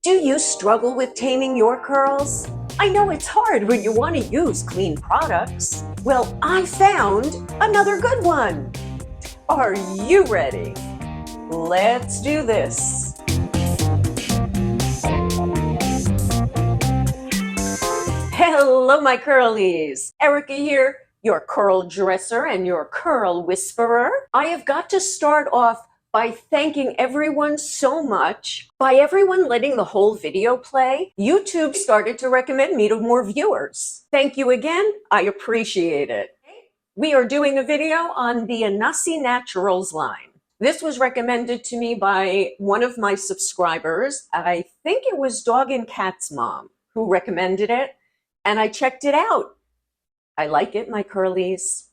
Do you struggle with taming your curls? I know it's hard when you want to use clean products. Well, I found another good one. Are you ready? Let's do this. Hello, my curlies. Erica here, your curl dresser and your curl whisperer. I have got to start off by thanking everyone so much. By everyone letting the whole video play, YouTube started to recommend me to more viewers. Thank you again. I appreciate it. We are doing a video on the Inahsi Naturals line. This was recommended to me by one of my subscribers. I think it was Dog and Cat's mom who recommended it, and I checked it out. I like it, my curlies.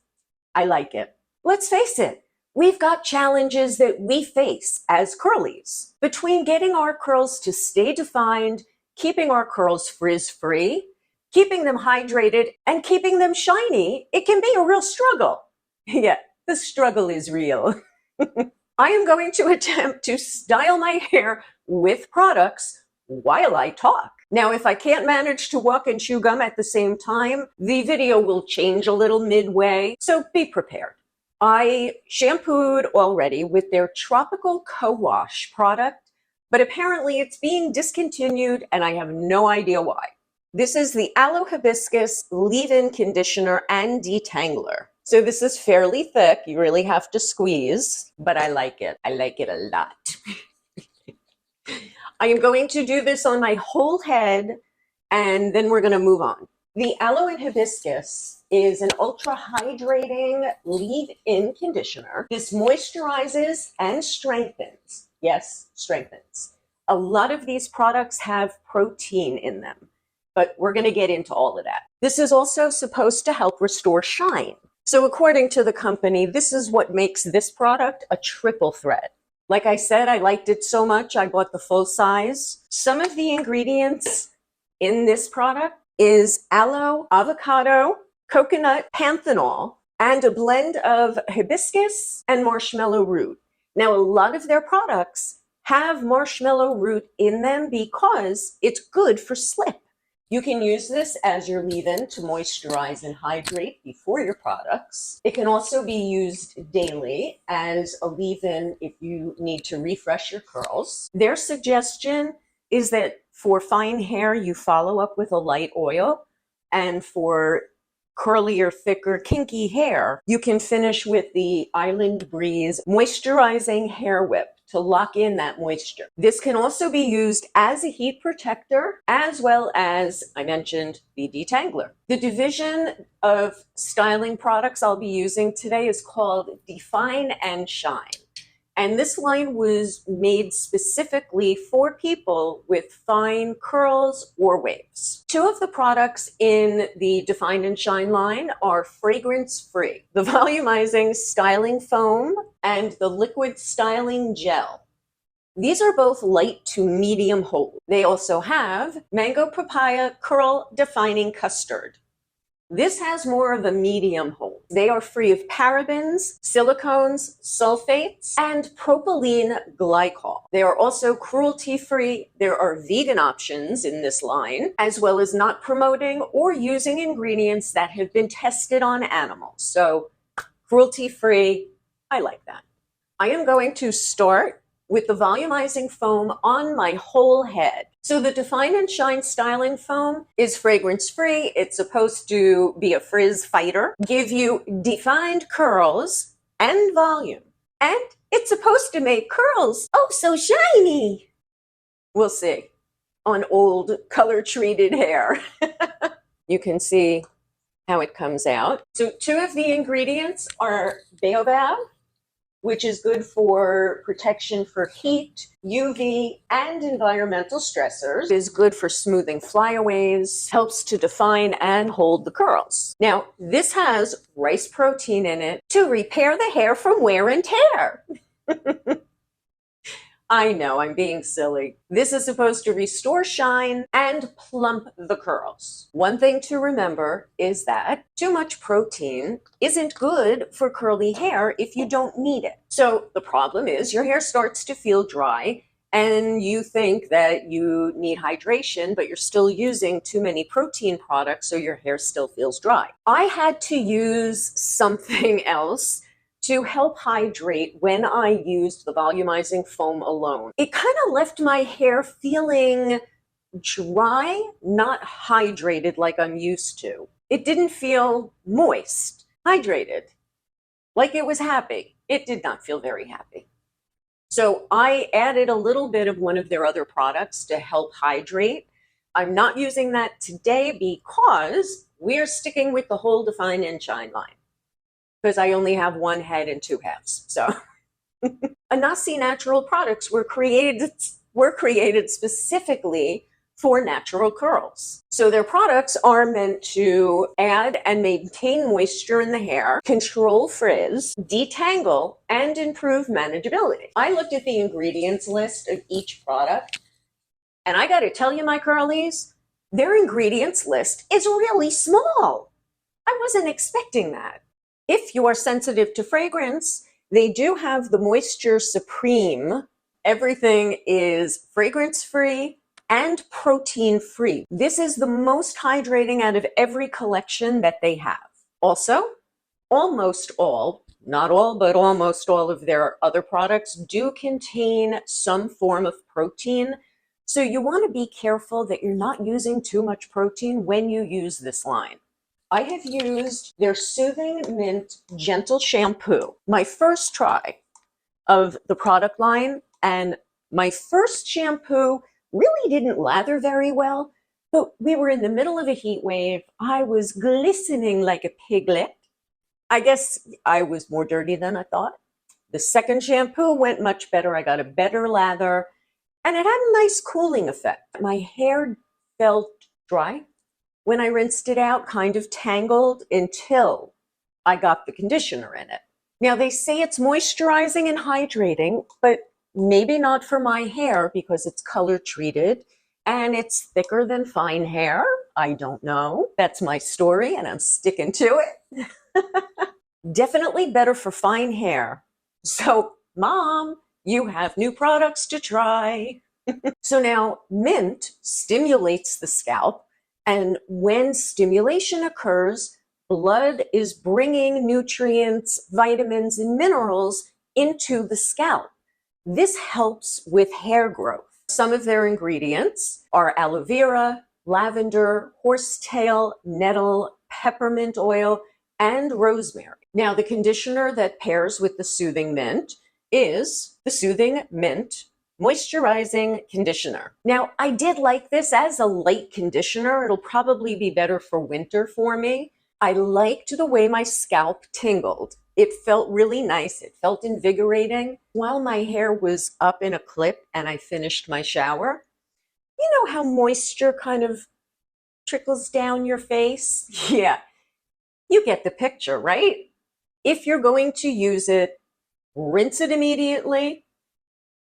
I like it. Let's face it. We've got challenges that we face as curlies. Between getting our curls to stay defined, keeping our curls frizz-free, keeping them hydrated, and keeping them shiny, it can be a real struggle. Yeah, the struggle is real. I am going to attempt to style my hair with products while I talk. Now, if I can't manage to walk and chew gum at the same time, the video will change a little midway, so be prepared. I shampooed already with their Tropical Co-Wash product, but apparently it's being discontinued and I have no idea why. This is the Aloe Hibiscus Leave-In Conditioner and Detangler. So this is fairly thick. You really have to squeeze, but I like it. I like it a lot. I am going to do this on my whole head and then we're going to move on. The Aloe and Hibiscus is an ultra hydrating leave-in conditioner. This moisturizes and strengthens. Yes, strengthens. A lot of these products have protein in them, but we're going to get into all of that. This is also supposed to help restore shine. So according to the company, this is what makes this product a triple threat. Like I said, I liked it so much, I bought the full size. Some of the ingredients in this product is aloe, avocado, coconut, panthenol, and a blend of hibiscus and marshmallow root. Now, a lot of their products have marshmallow root in them because it's good for slip. You can use this as your leave-in to moisturize and hydrate before your products. It can also be used daily as a leave-in if you need to refresh your curls. Their suggestion is that for fine hair, you follow up with a light oil, and for curlier, thicker, kinky hair, you can finish with the Island Breeze Moisturizing Hair Whip to lock in that moisture. This can also be used as a heat protector, as well as, I mentioned, the detangler. The division of styling products I'll be using today is called Define and Shine. And this line was made specifically for people with fine curls or waves. Two of the products in the Define and Shine line are fragrance-free: the volumizing styling foam and the liquid styling gel. These are both light to medium hold. They also have mango papaya curl defining custard. This has more of a medium hold. They are free of parabens, silicones, sulfates, and propylene glycol. They are also cruelty-free. There are vegan options in this line, as well as not promoting or using ingredients that have been tested on animals. So cruelty-free, I like that. I am going to start with the volumizing foam on my whole head. So the Define and Shine styling foam is fragrance-free. It's supposed to be a frizz fighter, give you defined curls and volume. And it's supposed to make curls oh so shiny. We'll see on old color-treated hair. You can see how it comes out. So two of the ingredients are baobab, which is good for protection for heat, UV, and environmental stressors. It is good for smoothing flyaways, helps to define and hold the curls. Now, this has rice protein in it to repair the hair from wear and tear. I know, I'm being silly. This is supposed to restore shine and plump the curls. One thing to remember is that too much protein isn't good for curly hair if you don't need it. So the problem is your hair starts to feel dry and you think that you need hydration, but you're still using too many protein products, so your hair still feels dry. I had to use something else to help hydrate when I used the volumizing foam alone. It kind of left my hair feeling dry, not hydrated like I'm used to. It didn't feel moist, hydrated, like it was happy. It did not feel very happy. So I added a little bit of one of their other products to help hydrate. I'm not using that today because we're sticking with the whole Define and Shine line, because I only have one head and two halves. So Inahsi natural products were created specifically for natural curls. So their products are meant to add and maintain moisture in the hair, control frizz, detangle, and improve manageability. I looked at the ingredients list of each product, and I gotta tell you, my curlies, their ingredients list is really small. I wasn't expecting that. If you are sensitive to fragrance, they do have the Moisture Supreme. Everything is fragrance-free and protein-free. This is the most hydrating out of every collection that they have. Also, almost all, not all, but almost all of their other products do contain some form of protein. So you want to be careful that you're not using too much protein when you use this line. I have used their Soothing Mint Gentle Shampoo, my first try of the product line, and my first shampoo really didn't lather very well, but we were in the middle of a heat wave. I was glistening like a piglet. I guess I was more dirty than I thought. The second shampoo went much better. I got a better lather, and it had a nice cooling effect. My hair felt dry when I rinsed it out, kind of tangled, until I got the conditioner in it. Now, they say it's moisturizing and hydrating, but maybe not for my hair because it's color treated and it's thicker than fine hair. I don't know. That's my story and I'm sticking to it. Definitely better for fine hair. So, Mom, you have new products to try. So now mint stimulates the scalp, and when stimulation occurs, blood is bringing nutrients, vitamins, and minerals into the scalp. This helps with hair growth. Some of their ingredients are aloe vera, lavender, horsetail, nettle, peppermint oil, and rosemary. Now, the conditioner that pairs with the Soothing Mint is the Soothing Mint Moisturizing Conditioner. Now, I did like this as a light conditioner. It'll probably be better for winter for me. I liked the way my scalp tingled. It felt really nice. It felt invigorating. While my hair was up in a clip and I finished my shower, you know how moisture kind of trickles down your face? Yeah, you get the picture, right? If you're going to use it, rinse it immediately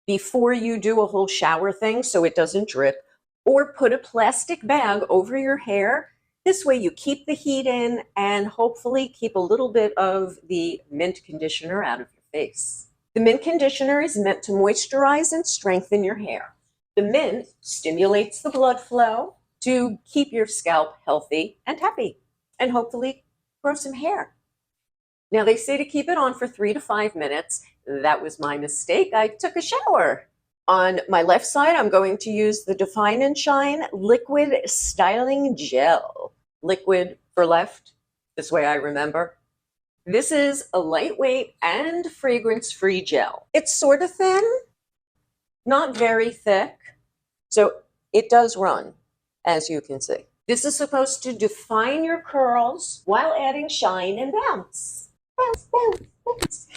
before you do a whole shower thing so it doesn't drip, or put a plastic bag over your hair. This way you keep the heat in and hopefully keep a little bit of the mint conditioner out of your face. The mint conditioner is meant to moisturize and strengthen your hair. The mint stimulates the blood flow to keep your scalp healthy and happy, and hopefully grow some hair. Now, they say to keep it on for 3 to 5 minutes. That was my mistake. I took a shower. On my left side, I'm going to use the Define and Shine Liquid Styling Gel. Liquid for left, this way I remember. This is a lightweight and fragrance-free gel. It's sort of thin, not very thick, so it does run, as you can see. This is supposed to define your curls while adding shine and bounce. Bounce, bounce, bounce.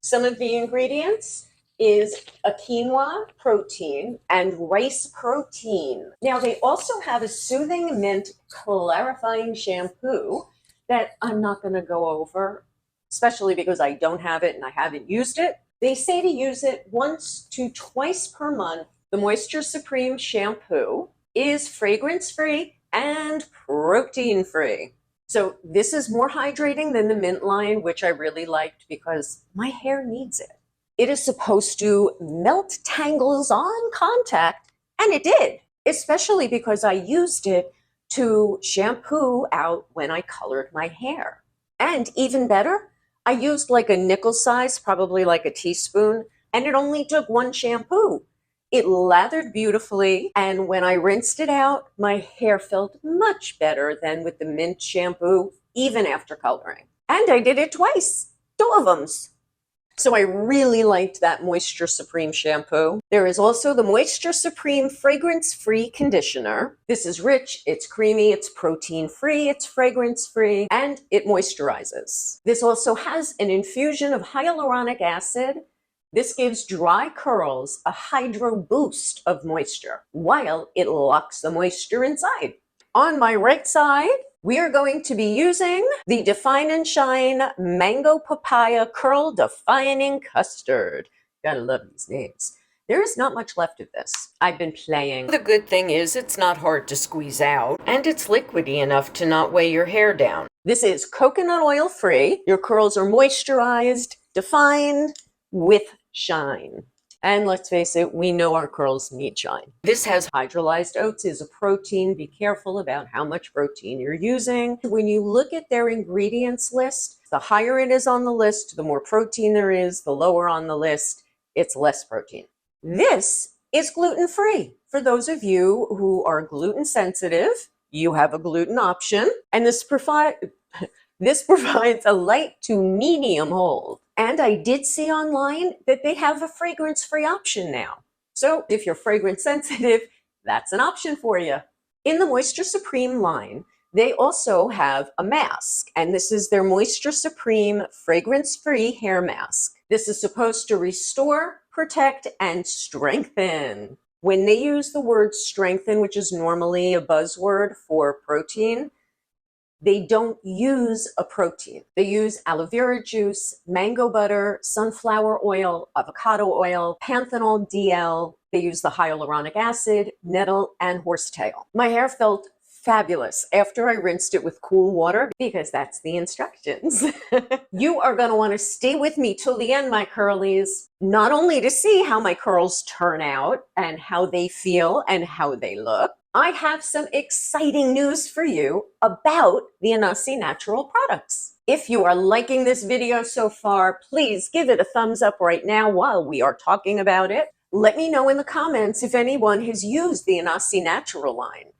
Some of the ingredients is a quinoa protein and rice protein. Now, they also have a Soothing Mint clarifying shampoo that I'm not going to go over, especially because I don't have it and I haven't used it. They say to use it once to twice per month. The Moisture Supreme shampoo is fragrance-free and protein-free. So this is more hydrating than the mint line, which I really liked because my hair needs it. It is supposed to melt tangles on contact, and it did, especially because I used it to shampoo out when I colored my hair. And even better, I used like a nickel size, probably like a teaspoon, and it only took one shampoo. It lathered beautifully, and when I rinsed it out, my hair felt much better than with the mint shampoo, even after coloring. And I did it twice, two of them. So I really liked that Moisture Supreme shampoo. There is also the Moisture Supreme fragrance-free conditioner. This is rich, it's creamy, it's protein-free, it's fragrance-free, and it moisturizes. This also has an infusion of hyaluronic acid. This gives dry curls a hydro boost of moisture while it locks the moisture inside. On my right side, we are going to be using the Define and Shine Mango Papaya Curl Defining Custard. Gotta love these names. There is not much left of this. I've been playing. The good thing is it's not hard to squeeze out, and it's liquidy enough to not weigh your hair down. This is coconut oil free. Your curls are moisturized, defined, with shine. And let's face it, we know our curls need shine. This has hydrolyzed oats, is a protein. Be careful about how much protein you're using. When you look at their ingredients list, the higher it is on the list, the more protein there is. The lower on the list, it's less protein. This is gluten-free. For those of you who are gluten sensitive, you have a gluten option. And this provides a light to medium hold. And I did see online that they have a fragrance-free option now. So if you're fragrance sensitive, that's an option for you. In the Moisture Supreme line, they also have a mask, and this is their Moisture Supreme fragrance-free hair mask. This is supposed to restore, protect, and strengthen. When they use the word strengthen, which is normally a buzzword for protein, they don't use a protein. They use aloe vera juice, mango butter, sunflower oil, avocado oil, panthenol DL. They use the hyaluronic acid, nettle, and horsetail. My hair felt fabulous after I rinsed it with cool water because that's the instructions. You are going to want to stay with me till the end, my curlies, not only to see how my curls turn out and how they feel and how they look. I have some exciting news for you about the Inahsi natural products. If you are liking this video so far, please give it a thumbs up right now while we are talking about it. Let me know in the comments if anyone has used the Inahsi natural line.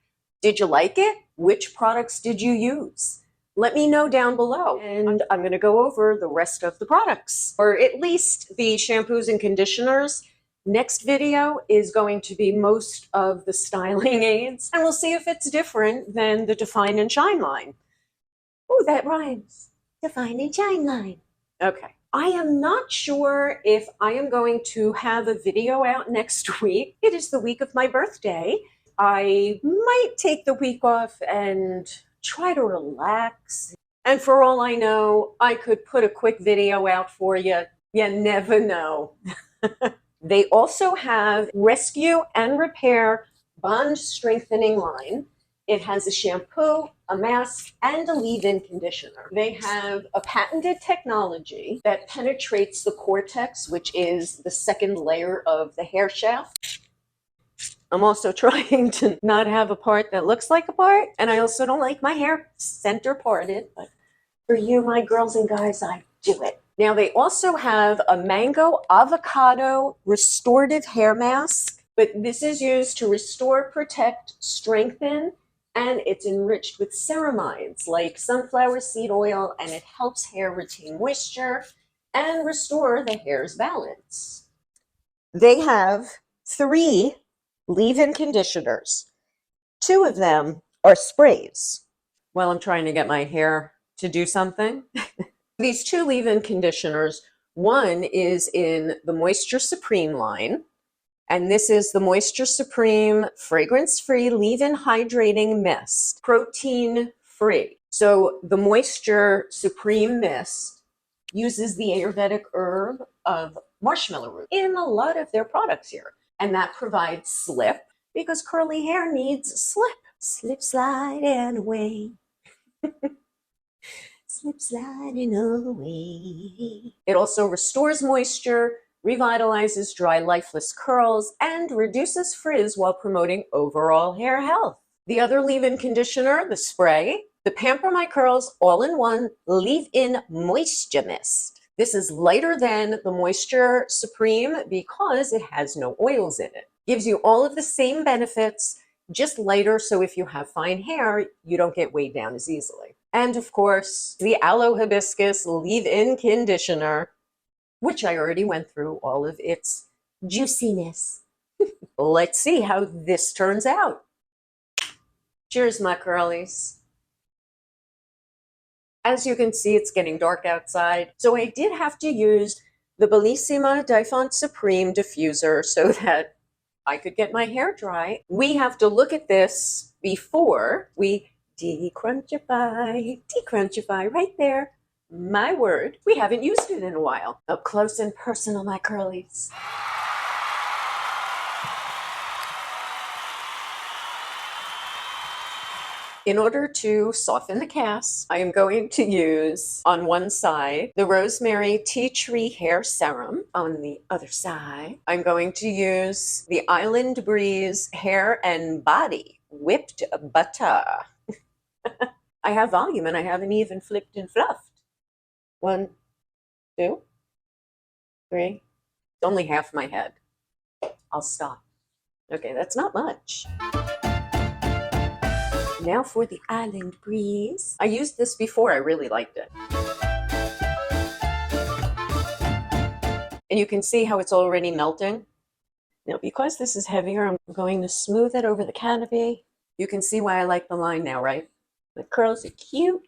Did you like it? Which products did you use? Let me know down below, and I'm going to go over the rest of the products, or at least the shampoos and conditioners. Next video is going to be most of the styling aids, and we'll see if it's different than the Define and Shine line. Oh, that rhymes. Define and Shine line. Okay. I am not sure if I am going to have a video out next week. It is the week of my birthday. I might take the week off and try to relax. And for all I know, I could put a quick video out for you. You never know. They also have Rescue and Repair Bond Strengthening line. It has a shampoo, a mask, and a leave-in conditioner. They have a patented technology that penetrates the cortex, which is the second layer of the hair shaft. I'm also trying to not have a part that looks like a part, and I also don't like my hair center parted, but for you, my girls and guys, I do it. Now, they also have a mango avocado restorative hair mask, but this is used to restore, protect, strengthen, and it's enriched with ceramides like sunflower seed oil, and it helps hair retain moisture and restore the hair's balance. They have 3 leave-in conditioners. 2 of them are sprays. Well, I'm trying to get my hair to do something. These 2 leave-in conditioners, one is in the Moisture Supreme line, and this is the Moisture Supreme fragrance-free leave-in hydrating mist, protein-free. So the Moisture Supreme mist uses the Ayurvedic herb of marshmallow root in a lot of their products here, and that provides slip because curly hair needs slip. Slip, slide, and away. Slip sliding away. It also restores moisture, revitalizes dry, lifeless curls, and reduces frizz while promoting overall hair health. The other leave-in conditioner, the spray, the Pamper My Curls All-in-One Leave-In Moisture Mist. This is lighter than the Moisture Supreme because it has no oils in it. Gives you all of the same benefits, just lighter, so if you have fine hair, you don't get weighed down as easily. And of course, the Aloe Hibiscus Leave-In Conditioner, which I already went through all of its juiciness. Let's see how this turns out. Cheers, my curlies. As you can see, it's getting dark outside, so I did have to use the Bellissima Dyphont Supreme diffuser so that I could get my hair dry. We have to look at this before we decrunchify right there. My word, we haven't used it in a while. Up close and personal, my curlies. In order to soften the cast, I am going to use, on one side, the Rosemary Tea Tree Hair Serum. On the other side, I'm going to use the Island Breeze Hair and Body Whipped Butter. I have volume and I haven't even flipped and fluffed. 1, 2, 3. It's only half my head. I'll stop. Okay, that's not much. Now for the Island Breeze. I used this before, I really liked it. And you can see how it's already melting. Now, because this is heavier, I'm going to smooth it over the canopy. You can see why I like the line now, right? The curls are cute.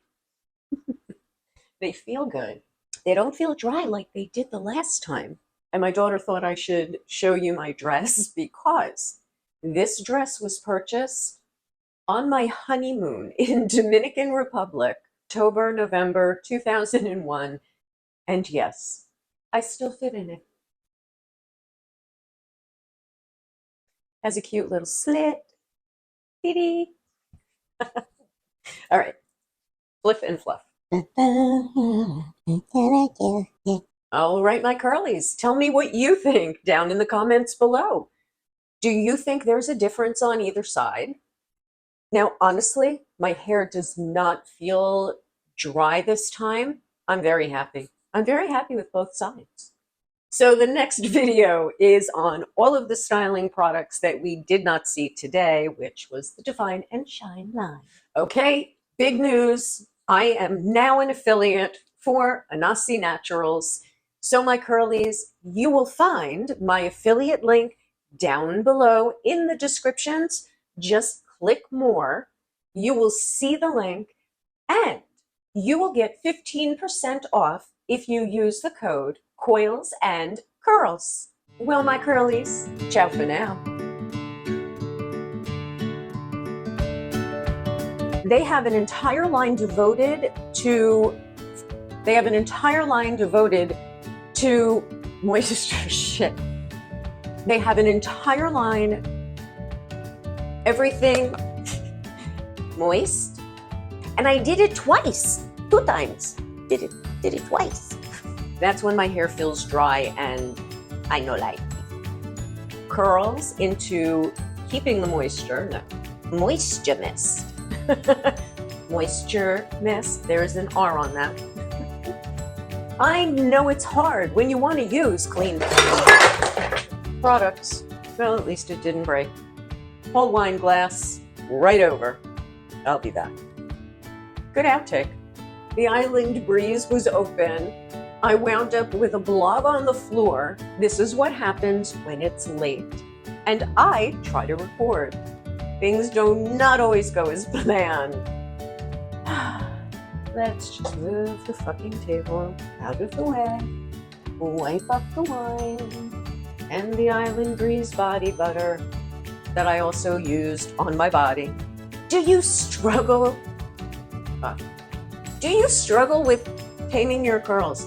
They feel good. They don't feel dry like they did the last time. And my daughter thought I should show you my dress because this dress was purchased on my honeymoon in Dominican Republic, October, November 2001. And yes, I still fit in it. Has a cute little slit. Kitty. All right, fliff and fluff. All right, my curlies, tell me what you think down in the comments below. Do you think there's a difference on either side? Now, honestly, my hair does not feel dry this time. I'm very happy. I'm very happy with both sides. So the next video is on all of the styling products that we did not see today, which was the Define and Shine line. Okay, big news. I am now an affiliate for Inahsi Naturals. So my curlies, you will find my affiliate link down below in the descriptions. Just click more. You will see the link and you will get 15% off if you use the code Coils and Curls. Well, my curlies, ciao for now. They have an entire line devoted to moisture. Shit. They have an entire line, everything moist. And I did it twice, 2 times. Did it twice. That's when my hair feels dry and I know like curls into keeping the moisture. No, moisture mist. Moisture mist. There's an R on that. I know it's hard when you want to use clean products. Well, at least it didn't break. Whole wine glass right over. I'll be back. Good outtake. The Island Breeze was open. I wound up with a blob on the floor. This is what happens when it's late. And I try to record. Things do not always go as planned. Let's just move the fucking table out of the way. Wipe up the wine and the Island Breeze body butter that I also used on my body. Do you struggle with taming your curls?